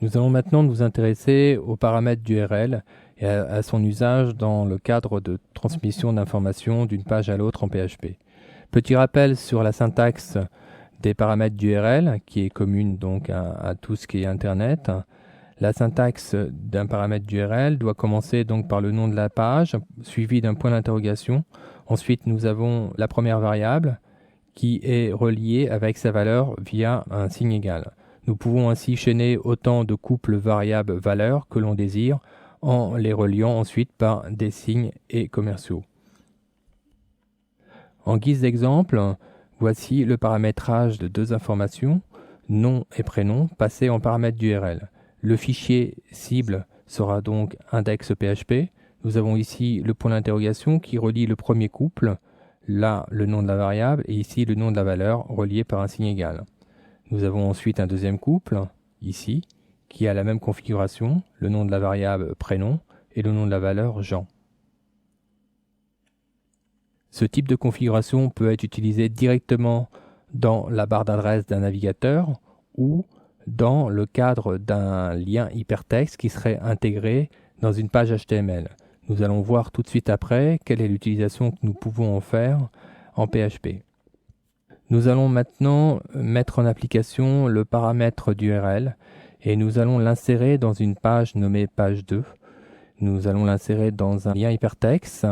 Nous allons maintenant nous intéresser aux paramètres d'URL et à son usage dans le cadre de transmission d'informations d'une page à l'autre en PHP. Petit rappel sur la syntaxe des paramètres d'URL qui est commune donc à tout ce qui est Internet. La syntaxe d'un paramètre d'URL doit commencer donc par le nom de la page, suivi d'un point d'interrogation. Ensuite, nous avons la première variable qui est reliée avec sa valeur via un signe égal. Nous pouvons ainsi chaîner autant de couples variables-valeurs que l'on désire en les reliant ensuite par des signes et commerciaux. En guise d'exemple, voici le paramétrage de deux informations, nom et prénom, passés en paramètres d'URL. Le fichier cible sera donc index.php. Nous avons ici le point d'interrogation qui relie le premier couple, là le nom de la variable et ici le nom de la valeur relié par un signe égal. Nous avons ensuite un deuxième couple, ici, qui a la même configuration, le nom de la variable prénom et le nom de la valeur Jean. Ce type de configuration peut être utilisé directement dans la barre d'adresse d'un navigateur ou dans le cadre d'un lien hypertexte qui serait intégré dans une page HTML. Nous allons voir tout de suite après quelle est l'utilisation que nous pouvons en faire en PHP. Nous allons maintenant mettre en application le paramètre d'URL et nous allons l'insérer dans une page nommée page 2. Nous allons l'insérer dans un lien hypertexte.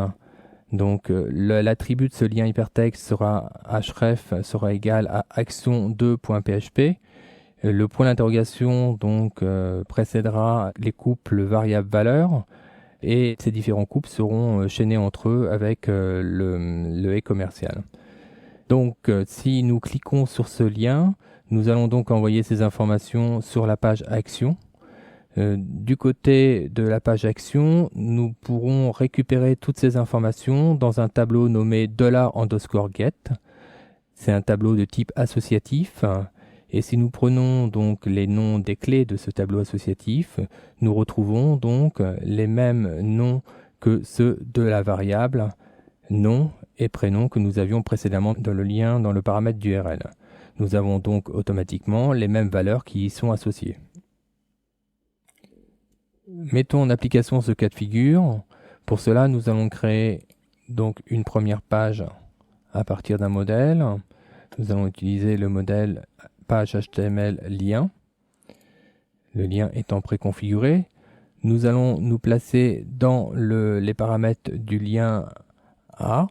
Donc l'attribut de ce lien hypertexte sera href sera égal à action2.php. Le point d'interrogation donc précédera les couples variable-valeur et ces différents couples seront chaînés entre eux avec le et commercial. Donc si nous cliquons sur ce lien, nous allons donc envoyer ces informations sur la page action. Du côté de la page action, nous pourrons récupérer toutes ces informations dans un tableau nommé $_get. C'est un tableau de type associatif. Et si nous prenons donc les noms des clés de ce tableau associatif, nous retrouvons donc les mêmes noms que ceux de la variable nom et prénom que nous avions précédemment dans le lien dans le paramètre d'URL. Nous avons donc automatiquement les mêmes valeurs qui y sont associées. Mettons en application ce cas de figure. Pour cela, nous allons créer donc une première page à partir d'un modèle. Nous allons utiliser le modèle page HTML lien. Le lien étant préconfiguré, nous allons nous placer dans les paramètres du lien A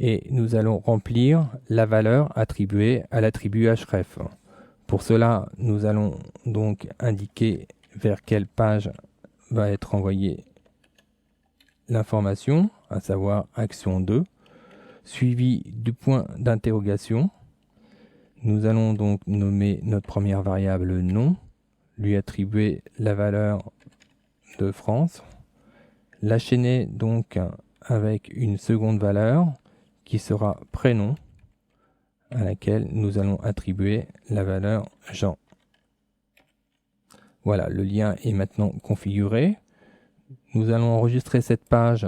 et nous allons remplir la valeur attribuée à l'attribut href. Pour cela, nous allons donc indiquer vers quelle page va être envoyée l'information, à savoir action 2, suivi du point d'interrogation. Nous allons donc nommer notre première variable nom, lui attribuer la valeur de France, la chaîner donc avec une seconde valeur qui sera prénom, à laquelle nous allons attribuer la valeur Jean. Voilà, le lien est maintenant configuré. Nous allons enregistrer cette page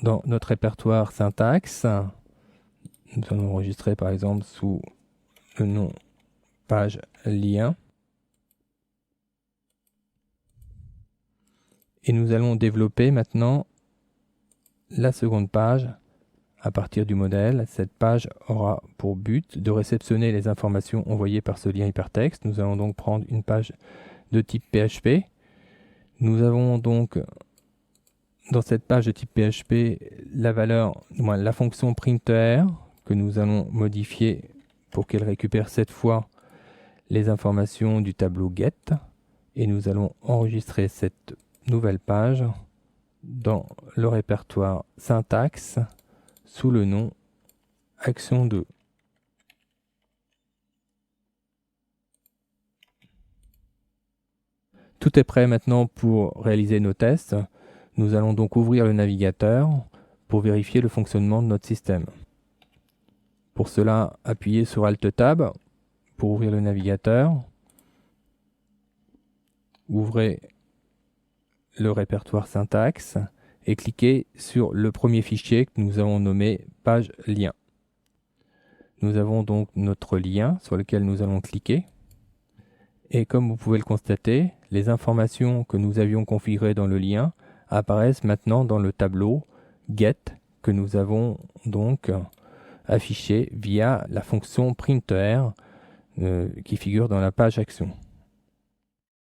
dans notre répertoire syntaxe. Nous allons enregistrer par exemple sous le nom page lien. Et nous allons développer maintenant la seconde page à partir du modèle. Cette page aura pour but de réceptionner les informations envoyées par ce lien hypertexte. Nous allons donc prendre une page de type PHP. Nous avons donc dans cette page de type PHP la fonction printer que nous allons modifier pour qu'elle récupère cette fois les informations du tableau get. Et nous allons enregistrer cette nouvelle page dans le répertoire syntaxe sous le nom action 2. Tout est prêt maintenant pour réaliser nos tests. Nous allons donc ouvrir le navigateur pour vérifier le fonctionnement de notre système. Pour cela, appuyez sur Alt-Tab pour ouvrir le navigateur. Ouvrez le répertoire syntaxe et cliquez sur le premier fichier que nous avons nommé page lien. Nous avons donc notre lien sur lequel nous allons cliquer Et comme vous pouvez le constater, les informations que nous avions configurées dans le lien apparaissent maintenant dans le tableau get que nous avons donc affiché via la fonction printer qui figure dans la page action.